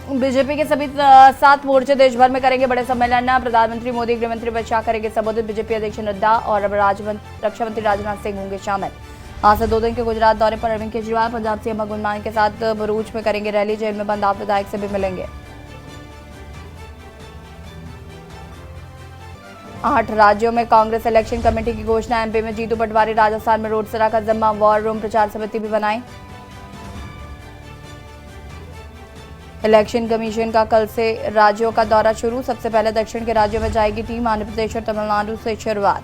BJP के सभी 7 मोर्चे देश भर में करेंगे बड़े सम्मेलन। प्रधानमंत्री मोदी, गृहमंत्री अमित शाह करेंगे संबोधित। बीजेपी अध्यक्ष नड्डा और रक्षा मंत्री राजनाथ सिंह होंगे शामिल। आज से 2 दिन के गुजरात दौरे पर अरविंद केजरीवाल पंजाब सीएम भगवंत मान के साथ भरूच में करेंगे रैली। जेल में बंद आप विधायक से भी मिलेंगे। 8 राज्यों में कांग्रेस इलेक्शन कमेटी की घोषणा। एमपी में जीतू पटवारी, राजस्थान में रोडसरा का जिम्मा। वॉर रूम प्रचार समिति भी बनाई। इलेक्शन कमीशन का कल से राज्यों का दौरा शुरू। सबसे पहले दक्षिण के राज्यों में जाएगी टीम। आंध्र प्रदेश और तमिलनाडु से शुरुआत।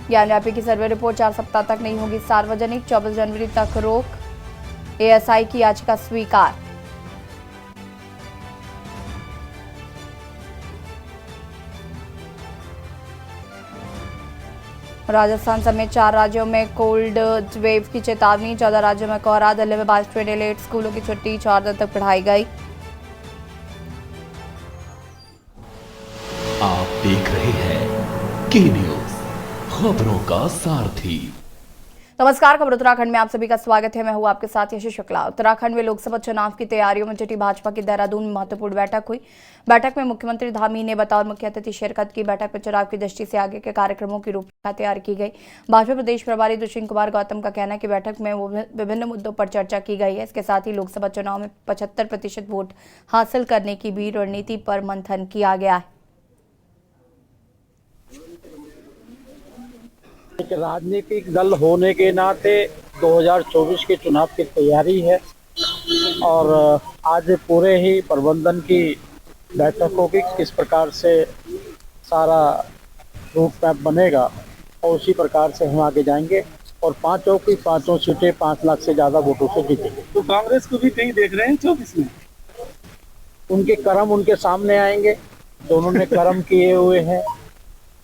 ज्ञानव्यापी की सर्वे रिपोर्ट 4 सप्ताह तक नहीं होगी सार्वजनिक। 24 जनवरी तक रोक। एएसआई की याचिका स्वीकार। राजस्थान समेत 4 राज्यों में कोल्ड वेव की चेतावनी। 14 राज्यों में कोहरा। दिल्ली में 22 ट्रेनें लेट। स्कूलों की छुट्टी 4 दिन तक बढ़ाई गई। आप देख रहे हैं के न्यूज, खबरों का सारथी। नमस्कार, खबर उत्तराखंड में आप सभी का स्वागत है। मैं हूं आपके साथ यशी शुक्ला। उत्तराखंड में लोकसभा चुनाव की तैयारियों में जुटी भाजपा की देहरादून में महत्वपूर्ण बैठक हुई। बैठक में मुख्यमंत्री धामी ने बतौर मुख्य अतिथि शिरकत की। बैठक में चुनाव की दृष्टि से आगे के कार्यक्रमों की रूपरेखा तैयार की गई। भाजपा प्रदेश प्रभारी दुष्यंत कुमार गौतम का कहना है कि बैठक में विभिन्न मुद्दों पर चर्चा की गई है। इसके साथ ही लोकसभा चुनाव में 75% वोट हासिल करने की भी रणनीति पर मंथन किया गया है। एक राजनीतिक दल होने के नाते 2024 के चुनाव की तैयारी है और आज पूरे ही प्रबंधन की बैठक होगी। किस प्रकार से सारा रूट मैप बनेगा और उसी प्रकार से हम आगे जाएंगे और पांचों सीटें 5 लाख से ज़्यादा वोटों से जीतेंगे। तो कांग्रेस को भी कहीं देख रहे हैं 24 में? उनके कर्म उनके सामने आएंगे। दोनों ने कर्म किए हुए हैं।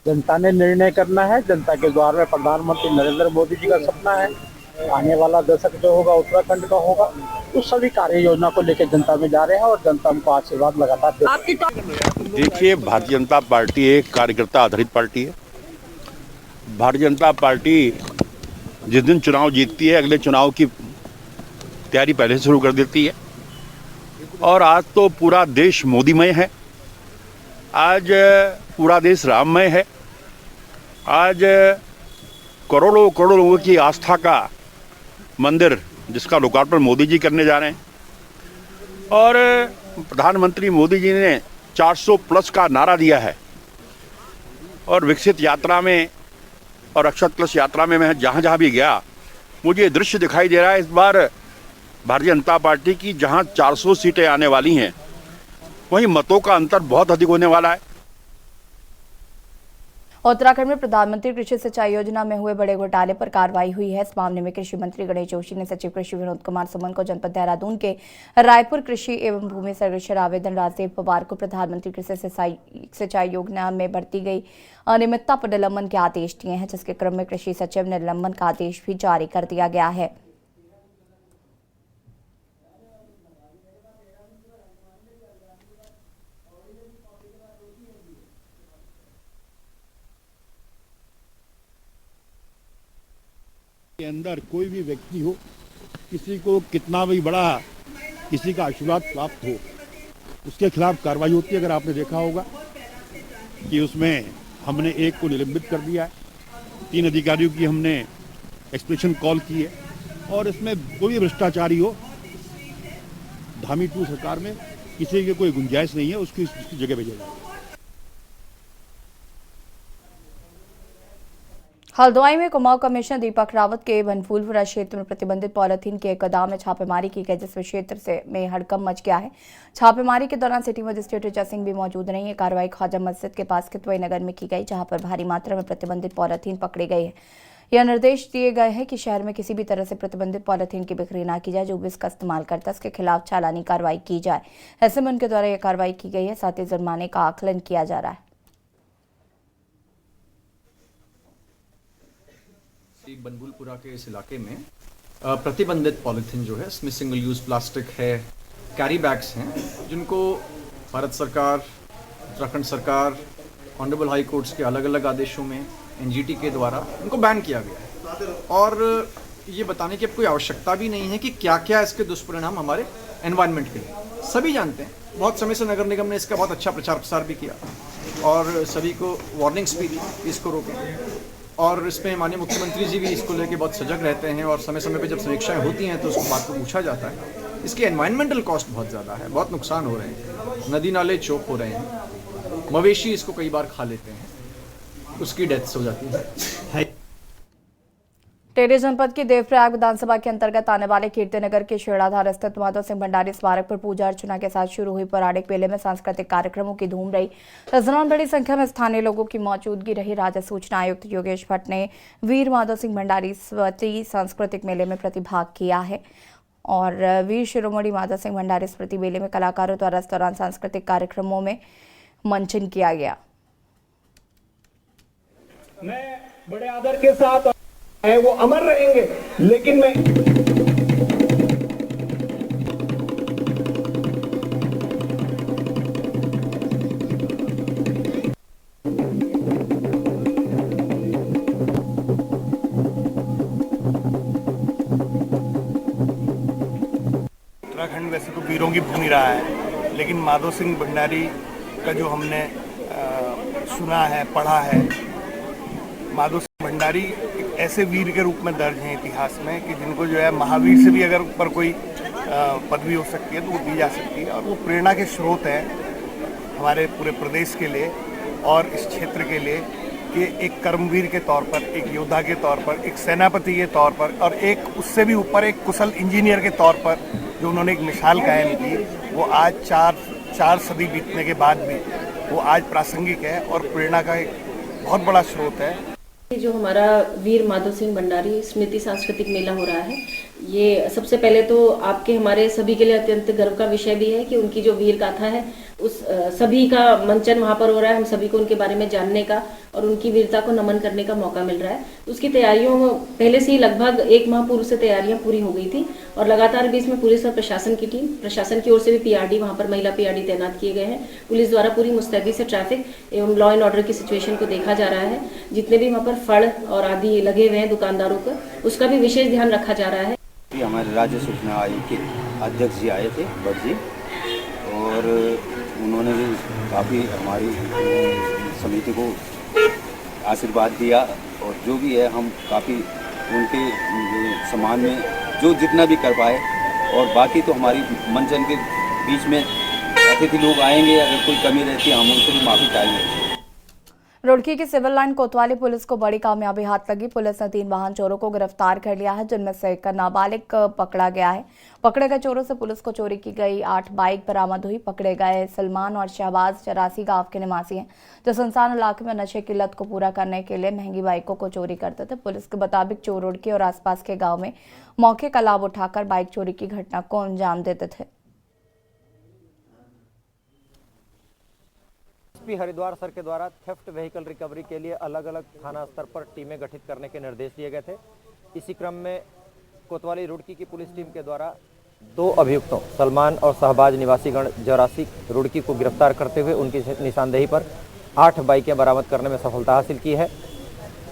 जनता ने निर्णय करना है। जनता के द्वार में प्रधानमंत्री नरेंद्र मोदी जी का सपना है। आने वाला दशक जो होगा उत्तराखंड का होगा। उस सभी कार्य योजना को लेकर जनता में जा रहे हैं और जनता हमको आशीर्वाद लगातार दे। देखिए, भारतीय जनता पार्टी एक कार्यकर्ता आधारित पार्टी है। भारतीय जनता पार्टी जिस दिन चुनाव जीतती है अगले चुनाव की तैयारी पहले से शुरू कर देती है। और आज तो पूरा देश मोदीमय है। आज पूरा देश राममय है। आज करोड़ों करोड़ों लोगों की आस्था का मंदिर जिसका लोकार्पण मोदी जी करने जा रहे हैं। और प्रधानमंत्री मोदी जी ने 400 प्लस का नारा दिया है। और विकसित यात्रा में और अक्षत प्लस यात्रा में मैं जहाँ जहाँ भी गया मुझे दृश्य दिखाई दे रहा है। इस बार भारतीय जनता पार्टी की जहाँ 400 सीटें आने वाली हैं वहीं मतों का अंतर बहुत अधिक होने वाला है। उत्तराखंड में प्रधानमंत्री कृषि सिंचाई योजना में हुए बड़े घोटाले पर कार्रवाई हुई है। इस मामले में कृषि मंत्री गणेश जोशी ने सचिव कृषि विनोद कुमार सुमन को जनपद देहरादून के रायपुर कृषि एवं भूमि सर्वेक्षण आवेदन राजदेव पवार को प्रधानमंत्री कृषि सिंचाई योजना में बढ़ती गई अनियमितता पर निलंबन के आदेश दिए हैं, जिसके क्रम में कृषि सचिव ने निलंबन का आदेश भी जारी कर दिया गया है। के अंदर कोई भी व्यक्ति हो, किसी को कितना भी बड़ा किसी का आशीर्वाद प्राप्त हो, उसके खिलाफ कार्रवाई होती है। अगर आपने देखा होगा कि उसमें हमने एक को निलंबित कर दिया है, 3 अधिकारियों की हमने एक्सप्रेशन कॉल की है। और इसमें कोई भ्रष्टाचारी हो, धामी 2 सरकार में किसी की कोई गुंजाइश नहीं है, उसकी जगह भेजा जाए। हल्द्वानी में कुमाऊं कमिश्नर दीपक रावत के बनफूलपुरा क्षेत्र में प्रतिबंधित पॉलिथीन के एक गोदाम में छापेमारी की गई, जिसमें क्षेत्र में हड़कंप मच गया है। छापेमारी के दौरान सिटी मजिस्ट्रेट ऋचा सिंह भी मौजूद रही। ये कार्रवाई ख्वाजा मस्जिद के पास कितवई नगर में की गई, जहां पर भारी मात्रा में प्रतिबंधित पॉलिथीन पकड़ी गई है। यह निर्देश दिए गए हैं कि शहर में किसी भी तरह से प्रतिबंधित पॉलिथीन की बिक्री न की जाए। जो भी इसका इस्तेमाल करता है उसके खिलाफ चालानी कार्रवाई की जाए। ऐसे में उनके द्वारा यह कार्रवाई की गई है। साथ ही जुर्माने का आकलन किया जा रहा है। बनभूलपुरा के इस इलाके में प्रतिबंधित पॉलिथीन जो है, इसमें सिंगल यूज प्लास्टिक है, कैरी बैग्स हैं, जिनको भारत सरकार, उत्तराखंड सरकार, ऑनरेबल हाई कोर्ट्स के अलग अलग आदेशों में एनजीटी के द्वारा उनको बैन किया गया है। और ये बताने की अब कोई आवश्यकता भी नहीं है कि क्या क्या इसके दुष्परिणाम हमारे एनवायरनमेंट के लिए, सभी जानते हैं। बहुत समय से नगर निगम ने इसका बहुत अच्छा प्रचार प्रसार भी किया और सभी को वार्निंग्स भी दी कि इसको रोकें। और इसमें माननीय मुख्यमंत्री जी भी इसको लेके बहुत सजग रहते हैं और समय समय पे जब समीक्षाएं होती हैं तो उस बात को पूछा जाता है। इसके एनवायरमेंटल कॉस्ट बहुत ज़्यादा है, बहुत नुकसान हो रहे हैं, नदी नाले चौक हो रहे हैं, मवेशी इसको कई बार खा लेते हैं, उसकी डेथ्स हो जाती है। टिहरी जनपद की देवप्रयाग विधानसभा के अंतर्गत आने वाले कीर्तिनगर के शेड़ाधार स्थित माधव सिंह भंडारी स्मारक पर पूजा अर्चना के साथ शुरू हुई पौराणिक मेले में सांस्कृतिक कार्यक्रमों की धूम रही। इस दौरान बड़ी संख्या में स्थानीय लोगों की मौजूदगी रही। राज्य सूचना आयुक्त योगेश भट्ट ने वीर माधव सिंह भंडारी स्मृति सांस्कृतिक मेले में प्रतिभाग किया है और वीर शिरोमणि माधव सिंह भंडारी स्मृति मेले में कलाकारों द्वारा इस दौरान सांस्कृतिक कार्यक्रमों में मंचन किया गया। मैं बड़े आदर के साथ है वो अमर रहेंगे, लेकिन मैं उत्तराखंड वैसे तो वीरों की भूमि रहा है, लेकिन माधव सिंह भंडारी का जो हमने सुना है, पढ़ा है, माधव सिंह भंडारी एक ऐसे वीर के रूप में दर्ज हैं इतिहास में कि जिनको जो है महावीर से भी अगर ऊपर कोई पदवी हो सकती है तो वो दी जा सकती है और वो प्रेरणा के स्रोत हैं हमारे पूरे प्रदेश के लिए और इस क्षेत्र के लिए कि एक कर्मवीर के तौर पर, एक योद्धा के तौर पर, एक सेनापति के तौर पर और एक उससे भी ऊपर एक कुशल इंजीनियर के तौर पर जो उन्होंने एक मिसाल कायम की, वो आज चार सदी बीतने के बाद भी वो आज प्रासंगिक है और प्रेरणा का एक बहुत बड़ा स्रोत है। जो हमारा वीर माधव सिंह भंडारी स्मृति सांस्कृतिक मेला हो रहा है, ये सबसे पहले तो आपके हमारे सभी के लिए अत्यंत गर्व का विषय भी है कि उनकी जो वीर गाथा है उस सभी का मंचन वहाँ पर हो रहा है। हम सभी को उनके बारे में जानने का और उनकी वीरता को नमन करने का मौका मिल रहा है। उसकी तैयारियों में पहले से ही लगभग 1 माह पूर्व से तैयारियां पूरी हो गई थी और लगातार भी इसमें पुलिस और प्रशासन की टीम, प्रशासन की ओर से भी पीआरडी, वहाँ पर महिला पीआरडी तैनात किए गए हैं। पुलिस द्वारा पूरी मुस्तैदी से ट्रैफिक एवं लॉ एंड ऑर्डर की सिचुएशन को देखा जा रहा है। जितने भी वहाँ पर फड़ और आदि लगे हुए हैं दुकानदारों का, उसका भी विशेष ध्यान रखा जा रहा है। हमारे राज्य सूचना आयोग के अध्यक्ष जी आए थे, भट्ट जी, और उन्होंने भी काफ़ी हमारी समिति को आशीर्वाद दिया और जो भी है हम काफ़ी उनके सम्मान में जो जितना भी कर पाए। और बाकी तो हमारी मंचन के बीच में अतिथि लोग आएंगे, अगर कोई कमी रहती है हम उनसे भी माफ़ी चाहेंगे। रुड़की की सिविल लाइन कोतवाली पुलिस को बड़ी कामयाबी हाथ लगी। पुलिस ने 3 वाहन चोरों को गिरफ्तार कर लिया है, जिनमें से एक नाबालिग पकड़ा गया है। पकड़े गए चोरों से पुलिस को चोरी की गई 8 बाइक बरामद हुई। पकड़े गए सलमान और शहबाज 84 गांव के निवासी हैं, जो सुनसान इलाके में नशे की लत को पूरा करने के लिए महंगी बाइकों को चोरी करते थे। पुलिस के मुताबिक चोर रुड़की और आसपास के गाँव में मौके का लाभ उठाकर बाइक चोरी की घटना को अंजाम देते थे। एसपी हरिद्वार सर के द्वारा थेफ्ट व्हीकल रिकवरी के लिए अलग अलग थाना स्तर पर टीमें गठित करने के निर्देश दिए गए थे। इसी क्रम में कोतवाली रुड़की की पुलिस टीम के द्वारा 2 अभियुक्तों सलमान और शहबाज निवासीगण 84 रुड़की को गिरफ्तार करते हुए उनकी निशानदेही पर 8 बाइकें बरामद करने में सफलता हासिल की है।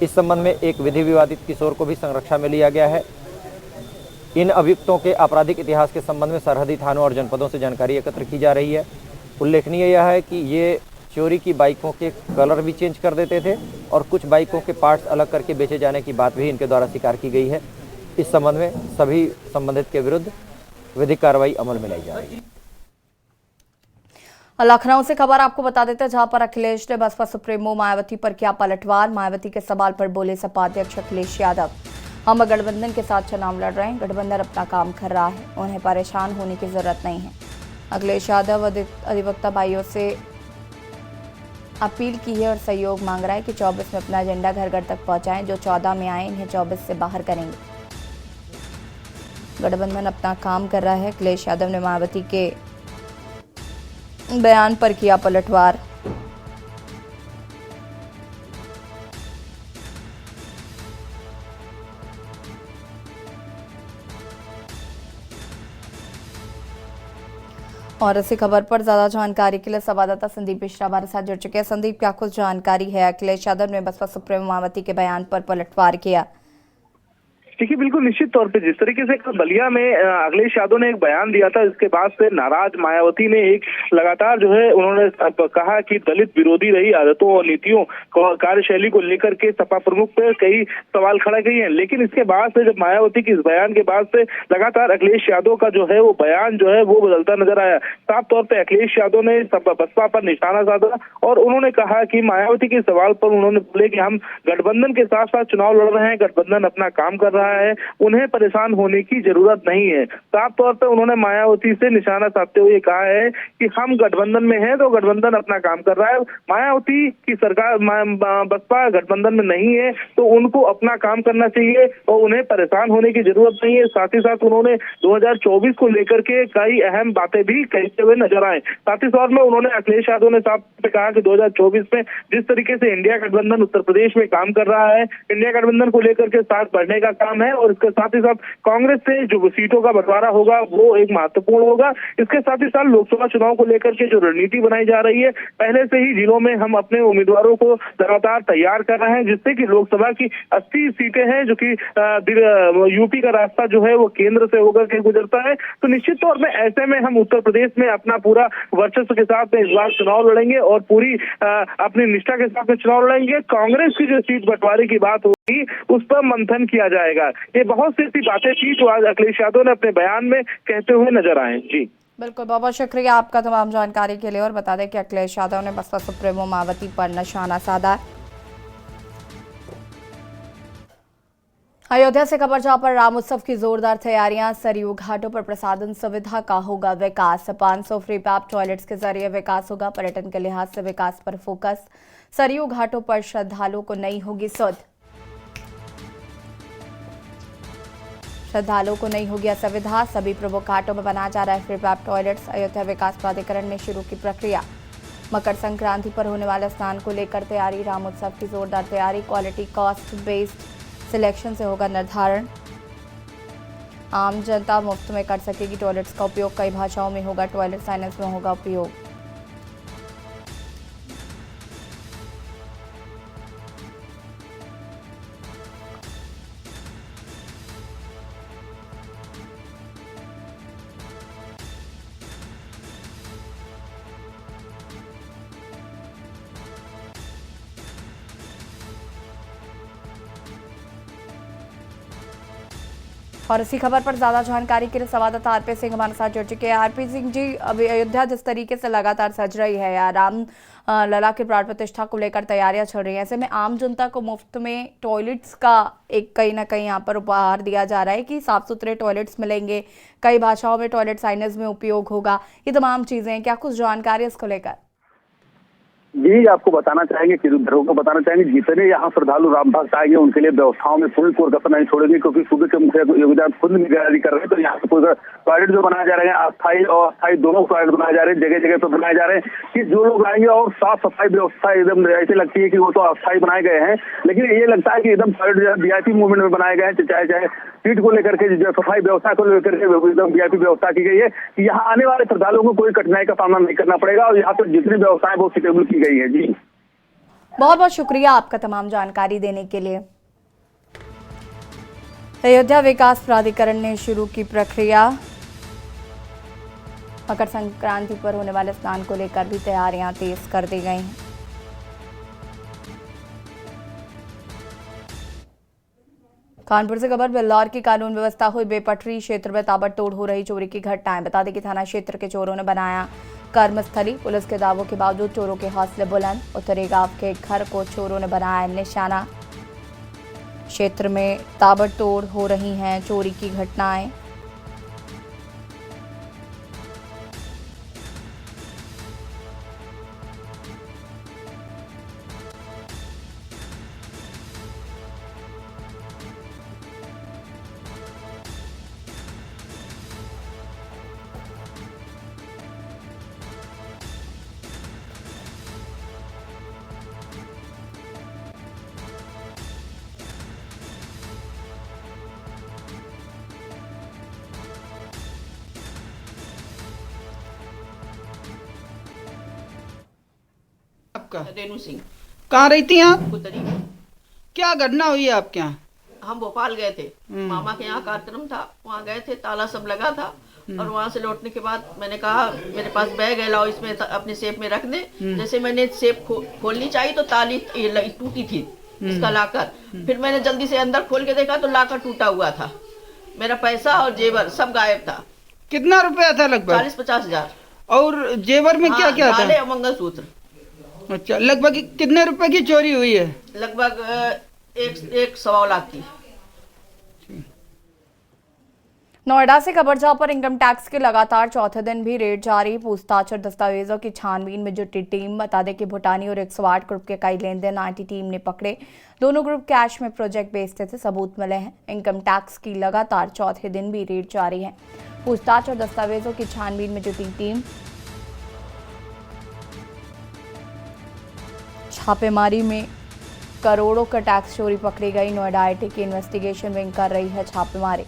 इस संबंध में एक विधि विवादित किशोर को भी संरक्षा में लिया गया है। इन अभियुक्तों के आपराधिक इतिहास के संबंध में सरहदी थानों और जनपदों से जानकारी एकत्र की जा रही है। उल्लेखनीय यह है कि ये चोरी की बाइकों के कलर भी चेंज कर देते थे और कुछ बाइकों के पार्ट्स अलग करके बेचे जाने की बात भी इनके द्वारा स्वीकार की गई है। इस संबंध में सभी संबंधित के विरुद्ध विधिक कार्रवाई अमल में लाई जा रही है। लखनऊ से खबर आपको बता देते हैं, जहां पर अखिलेश ने बसपा सुप्रीमो मायावती पर किया पलटवार। मायावती के सवाल पर बोले सपा अध्यक्ष अखिलेश यादव, हम गठबंधन के साथ चुनाव लड़ रहे हैं, गठबंधन अपना काम कर रहा है, उन्हें परेशान होने की जरूरत नहीं है। अखिलेश यादव अधिवक्ता भाइयों से अपील की है और सहयोग मांग रहा है कि 24 में अपना एजेंडा घर घर तक पहुंचाएं। जो 14 में आए इन्हें 24 से बाहर करेंगे। गठबंधन अपना काम कर रहा है। अखिलेश यादव ने मायावती के बयान पर किया पलटवार। और इसी खबर पर ज्यादा जानकारी के लिए संवाददाता संदीप मिश्रा हमारे साथ जुड़ चुके हैं। संदीप, क्या कुछ जानकारी है? अखिलेश यादव ने बसपा सुप्रीमो मायावती के बयान पर पलटवार किया। देखिए बिल्कुल निश्चित तौर पे जिस तरीके से कल बलिया में अखिलेश यादव ने एक बयान दिया था, इसके बाद से नाराज मायावती ने एक लगातार जो है उन्होंने कहा कि दलित विरोधी रही आदतों और नीतियों कार्यशैली को लेकर के सपा प्रमुख पे कई सवाल खड़ा किए हैं। लेकिन इसके बाद से जब मायावती के इस बयान के बाद से लगातार अखिलेश यादव का जो है वो बयान जो है वो बदलता नजर आया। साफ तौर पे अखिलेश यादव ने बसपा पर निशाना साधा और उन्होंने कहा कि मायावती के सवाल पर उन्होंने बोले कि हम गठबंधन के साथ साथ चुनाव लड़ रहे हैं, गठबंधन अपना काम कर रहा है, उन्हें परेशान होने की जरूरत नहीं है। साफ तौर पर उन्होंने मायावती से निशाना साधते हुए कहा है कि हम गठबंधन में हैं तो गठबंधन अपना काम कर रहा है। मायावती की सरकार बसपा गठबंधन में नहीं है तो उनको अपना काम करना चाहिए और उन्हें परेशान होने की जरूरत नहीं है। साथ ही साथ उन्होंने 2024 को लेकर के कई अहम बातें भी कहते हुए नजर आए। साथ ही साथ में उन्होंने अखिलेश यादव ने साफ कहा कि 2024 में जिस तरीके से इंडिया गठबंधन उत्तर प्रदेश में काम कर रहा है, इंडिया गठबंधन को लेकर के साथ बढ़ने का काम है और इसके साथ ही साथ कांग्रेस से जो सीटों का बंटवारा होगा वो एक महत्वपूर्ण होगा। इसके साथ ही साथ लोकसभा चुनाव को लेकर के जो रणनीति बनाई जा रही है, पहले से ही जिलों में हम अपने उम्मीदवारों को लगातार तैयार कर रहे हैं, जिससे कि लोकसभा की 80 सीटें हैं जो कि यूपी का रास्ता जो है वो केंद्र से होकर के गुजरता है। तो निश्चित तौर में ऐसे में हम उत्तर प्रदेश में अपना पूरा वर्चस्व के साथ में इस बार चुनाव लड़ेंगे और पूरी अपनी निष्ठा के साथ में चुनाव लड़ेंगे। कांग्रेस की जो सीट बंटवारे की बात होगी उस पर मंथन किया जाएगा। ये बहुत सी ऐसी बातें थी जो आज अखिलेश यादव ने अपने बयान में कहते हुए नजर आए। जी बिल्कुल, बहुत बहुत शुक्रिया आपका तमाम जानकारी के लिए। और बता दें कि अखिलेश यादव ने बसपा सुप्रीमो मायावती पर निशाना साधा। अयोध्या से खबर जहां पर राम उत्सव की जोरदार तैयारियां, सरयू घाटों पर प्रसाधन सुविधा का होगा विकास, 500 फ्री पैप टॉयलेट्स के जरिए विकास होगा, पर्यटन के लिहाज से विकास पर फोकस, सरयू घाटों पर श्रद्धालुओं को नहीं होगी सुध, श्रद्धालुओं को नहीं होगी असुविधा, सभी प्रमुख घाटों में बनाया जा रहा है फ्री पैप टॉयलेट्स। अयोध्या विकास प्राधिकरण ने शुरू की प्रक्रिया, मकर संक्रांति पर होने वाले स्नान को लेकर तैयारी, राम उत्सव की जोरदार तैयारी, क्वालिटी कॉस्ट बेस्ड सिलेक्शन से होगा निर्धारण, आम जनता मुफ्त में कर सकेगी टॉयलेट्स का उपयोग, कई भाषाओं में होगा टॉयलेट, साइनेज में होगा उपयोग। और इसी खबर पर ज्यादा जानकारी के लिए संवाददाता आरपी सिंह हमारे साथ जुड़ चुके हैं। आरपी सिंह जी, अभी अयोध्या जिस तरीके से लगातार सज रही है या राम लला के प्राण प्रतिष्ठा को लेकर तैयारियां चल रही हैं, ऐसे में आम जनता को मुफ्त में टॉयलेट्स का एक कहीं ना कहीं यहाँ पर उपहार दिया जा रहा है कि साफ सुथरे टॉयलेट्स मिलेंगे, कई भाषाओं में टॉयलेट साइनेज में उपयोग होगा, ये तमाम चीजें हैं, क्या कुछ जानकारी इसको लेकर? जी, आपको बताना चाहेंगे, किरूधरों को बताना चाहेंगे, जितने यहाँ श्रद्धालु राम भक्त आएंगे उनके लिए व्यवस्थाओं में कोई कसर नहीं छोड़ेंगे, क्योंकि सूबे के मुखिया योगी खुद निगरानी कर रहे हैं। तो यहाँ पे टॉयलेट जो बनाए जा रहे हैं, अस्थायी और अस्थायी दोनों टॉयलेट बनाए जा रहे हैं, जगह जगह पे बनाए जा रहे हैं कि जो लोग आएंगे और साफ सफाई व्यवस्था एकदम ऐसी लगती है कि वो तो अस्थायी बनाए गए हैं, लेकिन ये लगता है कि एकदम टॉयलेट वीआईपी मूवमेंट में बनाए गए हैं। चाहे सीट को लेकर के सफाई व्यवस्था को लेकर के एकदम वीआईपी व्यवस्था की गई है कि यहाँ आने वाले श्रद्धालुओं को कोई कठिनाई का सामना नहीं करना पड़ेगा और यहाँ पर जितनी व्यवस्थाएं वो सुटेबल की गई है। जी बहुत बहुत शुक्रिया आपका तमाम जानकारी देने के लिए। अयोध्या विकास प्राधिकरण ने शुरू की प्रक्रिया, मकर संक्रांति पर होने वाले स्नान को लेकर भी तैयारियां तेज कर दी गई हैं। कानपुर से खबर, बिल्लौर की कानून व्यवस्था हुई बेपटरी, क्षेत्र में ताबड़तोड़ हो रही चोरी की घटनाएं। बता दें कि थाना क्षेत्र के चोरों ने बनाया कर्मस्थली, पुलिस के दावों के बावजूद चोरों के हौसले बुलंद, उत्तरी गांव के घर को चोरों ने बनाया निशाना। क्षेत्र में ताबड़तोड़ हो रही हैं चोरी की घटनाएं। रेनू सिंह, कहाँ रहती हैं आप? क्या घटना हुई है आपके यहाँ? हम भोपाल गए थे, मामा के यहाँ कार्यक्रम था, वहाँ गए थे, ताला सब लगा था। और वहाँ से लौटने के बाद मैंने कहा मेरे पास बैग है, लाओ इसमें अपने सेफ में रख दे। जैसे मैंने सेफ खोलनी चाहिए तो ताली टूटी थी इसका लाकर। फिर मैंने जल्दी से अंदर खोल के देखा तो लाकर टूटा हुआ था। मेरा पैसा और जेवर सब गायब था। कितना रुपया था लगभग? 40-50 हजार। और जेवर में क्या क्या था? और मंगलसूत्र। अच्छा, लगभग कितने रुपए की चोरी हुई है? लगभग 1.25 लाख की। नोएडा से खबर जहां पर इनकम टैक्स के लगातार चौथे दिन भी रेड जारी। पूछताछ और दस्तावेजों की छानबीन में जुटी टीम। बता दें कि भूटानी और 108 ग्रुप के कई लेन देन आईटी टीम ने पकड़े। दोनों ग्रुप कैश में प्रोजेक्ट बेचते थे, सबूत मिले हैं। इनकम टैक्स की लगातार चौथे दिन भी रेड जारी है। पूछताछ और दस्तावेजों की छानबीन में जुटी टीम। छापेमारी में करोड़ों का टैक्स चोरी पकड़ी गई। नोएडा आईटी की इन्वेस्टिगेशन विंग कर रही है छापेमारी।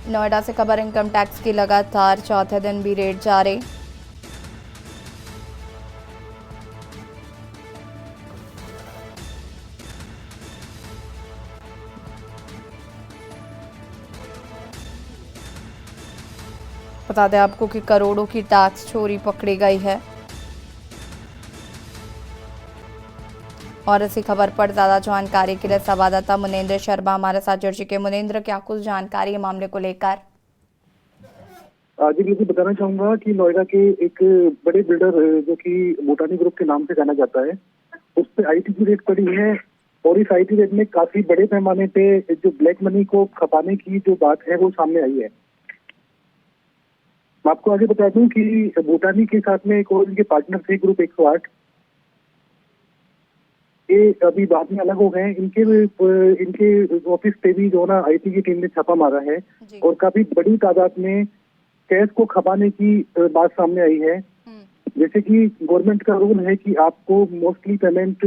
नोएडा से खबर इनकम टैक्स की लगातार चौथे दिन भी रेड जारी। बता दें आपको कि करोड़ों की टैक्स चोरी पकड़ी गई है। और इसी खबर पर ज्यादा जानकारी के लिए संवाददाता मुनेंद्र शर्मा हमारे साथ जुड़ चुके। मुनेंद्र, क्या कुछ जानकारी है मामले को लेकर? जी बिल्कुल बताना चाहूंगा कि नोएडा के एक बड़े बिल्डर जो कि भूटानी ग्रुप के नाम से जाना जाता है, उस पर आईटी की रेड पड़ी है। और इस आईटी रेड में काफी बड़े पैमाने पे जो ब्लैक मनी को खपाने की जो बात है वो सामने आई है। मैं आपको आगे बता दूं कि भूटानी के साथ में एक और इनके पार्टनर थे ग्रुप 108। ये अभी बाद में अलग हो गए। इनके ऑफिस पे भी जो ना आईटी की टीम ने छापा मारा है और काफी बड़ी तादाद में कैश को खपाने की बात सामने आई है। जैसे कि गवर्नमेंट का रूल है कि आपको मोस्टली पेमेंट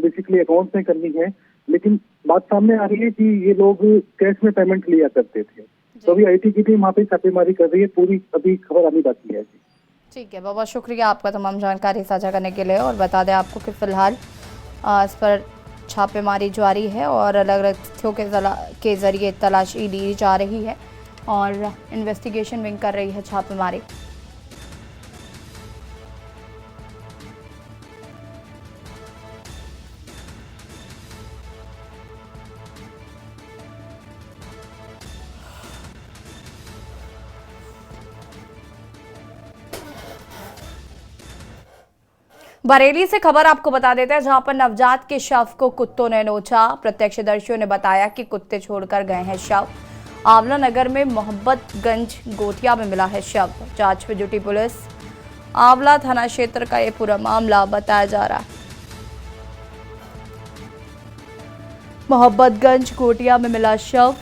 बेसिकली अकाउंट में करनी है, लेकिन बात सामने आ रही है कि ये लोग कैश में पेमेंट लिया करते थे। तो अभी आईटी की टीम वहाँ पे छापेमारी कर रही है। पूरी अभी खबर आनी बाकी है। ठीक है, बहुत शुक्रिया आपका तमाम जानकारी साझा करने के लिए। और बता दें आपको कि फिलहाल इस पर छापेमारी जारी है और अलग अलग तथ्यों के जरिए तलाशी ली जा रही है और इन्वेस्टिगेशन विंग कर रही है छापेमारी। बरेली से खबर आपको बता देते हैं, जहां पर नवजात के शव को कुत्तों ने नोचा। प्रत्यक्षदर्शियों ने बताया कि कुत्ते छोड़कर गए हैं शव। आंवला नगर में मोहब्बतगंज गोटिया में मिला है शव। जांच में जुटी पुलिस। आंवला थाना क्षेत्र का ये पूरा मामला बताया जा रहा है। मोहब्बतगंज गोटिया में मिला शव।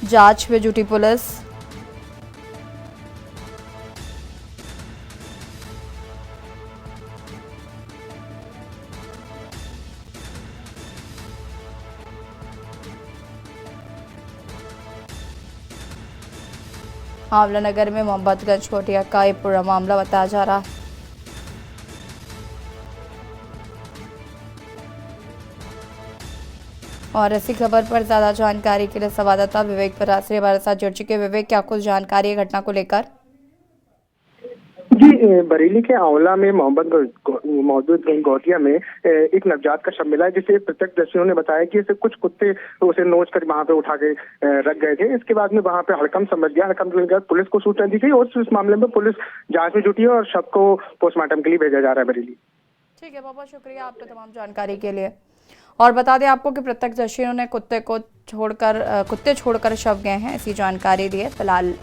जांच में जुटी पुलिस। आंवला नगर में मोहब्बतगंज गोटिया का ये पूरा मामला बताया जा रहा है। और इसी खबर पर ज्यादा जानकारी के लिए संवाददाता विवेक परासरे हमारे साथ जुड़ चुके। विवेक, क्या कुछ जानकारी है घटना को लेकर? जी, बरेली के आंवला में मोहब्बतगंज गोटिया में एक नवजात का शव मिला है, जिसे प्रत्यक्षदर्शियों ने बताया कि इसे कुछ कुत्ते उसे नोच कर वहां पे उठा के रख गए थे। इसके बाद में वहां पे हड़कंप समझ गया। हड़कंप के बाद पुलिस को सूचना दी गई और इस मामले में पुलिस जांच में जुटी है और शव को पोस्टमार्टम के लिए भेजा जा रहा है बरेली। ठीक है, बहुत शुक्रिया आपका तमाम जानकारी के लिए। और बता दें आपको कि प्रत्यक्षदर्शियों ने कुत्ते छोड़कर शव गए हैं, ऐसी जानकारी दी है। फिलहाल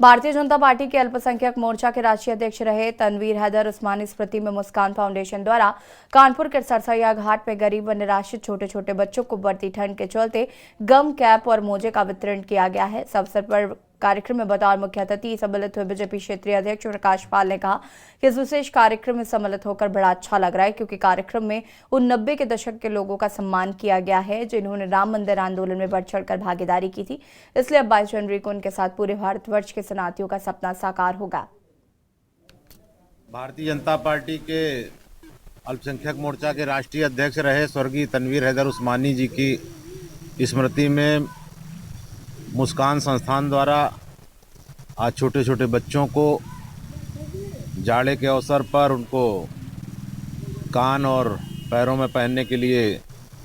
भारतीय जनता पार्टी के अल्पसंख्यक मोर्चा के राष्ट्रीय अध्यक्ष रहे तनवीर हैदर उस्मानी स्मृति में मुस्कान फाउंडेशन द्वारा कानपुर के सरसैया घाट में गरीब व निराश्रित छोटे छोटे बच्चों को बढ़ती ठंड के चलते गम, कैप और मोजे का वितरण किया गया है। इस अवसर पर कार्यक्रम में बतौर मुख्य अतिथि सम्मिलित हुए बीजेपी क्षेत्रीय अध्यक्ष प्रकाश पाल ने कहा कि इस विशेष कार्यक्रम में सम्मिलित होकर बड़ा अच्छा लग रहा है, क्योंकि कार्यक्रम में उन 90 के दशक के लोगों का सम्मान किया गया है जिन्होंने राम मंदिर आंदोलन में बढ़ चढ़कर भागीदारी की थी। इसलिए अब 22 जनवरी को उनके साथ पूरे भारतवर्ष के शरणार्थियों का सपना साकार होगा। भारतीय जनता पार्टी के अल्पसंख्यक मोर्चा के राष्ट्रीय अध्यक्ष रहे स्वर्गीय तनवीर हैदर उस्मानी जी की स्मृति में मुस्कान संस्थान द्वारा आज छोटे छोटे बच्चों को जाड़े के अवसर पर उनको कान और पैरों में पहनने के लिए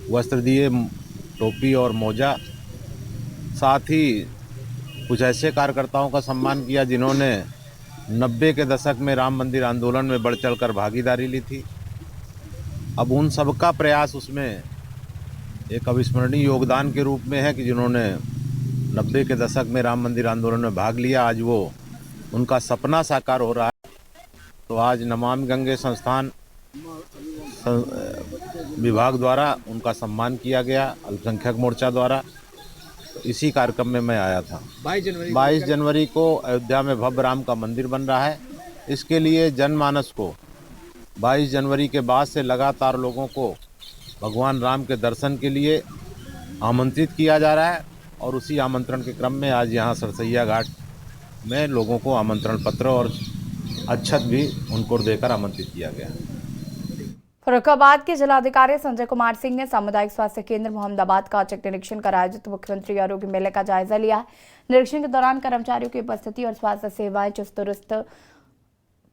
वस्त्र दिए, टोपी और मोजा। साथ ही कुछ ऐसे कार्यकर्ताओं का सम्मान किया जिन्होंने 90 के दशक में राम मंदिर आंदोलन में बढ़ चढ़कर भागीदारी ली थी। अब उन सबका प्रयास उसमें एक अविस्मरणीय योगदान के रूप में है कि जिन्होंने 90 के दशक में राम मंदिर आंदोलन में भाग लिया, आज वो उनका सपना साकार हो रहा है। तो आज नमामि गंगे संस्थान विभाग द्वारा उनका सम्मान किया गया, अल्पसंख्यक मोर्चा द्वारा। तो इसी कार्यक्रम में मैं आया था। 22 जनवरी को अयोध्या में भव्य राम का मंदिर बन रहा है। इसके लिए जनमानस को 22 जनवरी के बाद से लगातार लोगों को भगवान राम के दर्शन के लिए आमंत्रित किया जा रहा है और उसी आमंत्रण के क्रम में आज यहाँ सरसैया घाट में लोगों को आमंत्रण पत्र और अक्षत भी उनको देकर आमंत्रित किया गया। फर्रुखाबाद के जिलाधिकारी संजय कुमार सिंह ने सामुदायिक स्वास्थ्य केंद्र मोहम्मदाबाद का औचक निरीक्षण कर आयोजित मुख्यमंत्री आरोग्य मेले का जायजा लिया है। निरीक्षण के दौरान कर्मचारियों की उपस्थिति और स्वास्थ्य सेवाएं चुस्त दुरुस्त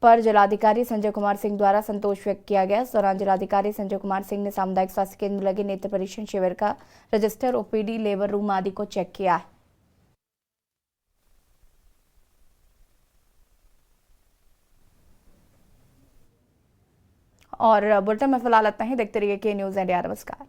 पर जिलाधिकारी संजय कुमार सिंह द्वारा संतोष व्यक्त किया गया। इस दौरान जिलाधिकारी संजय कुमार सिंह ने सामुदायिक स्वास्थ्य केंद्र में लगे नेत्र परीक्षण शिविर का रजिस्टर, ओपीडी, लेबर रूम आदि को चेक किया है। और बुलेटिन में फिलहाल इतना ही। देखते रहिए के न्यूज़ इंडिया। नमस्कार।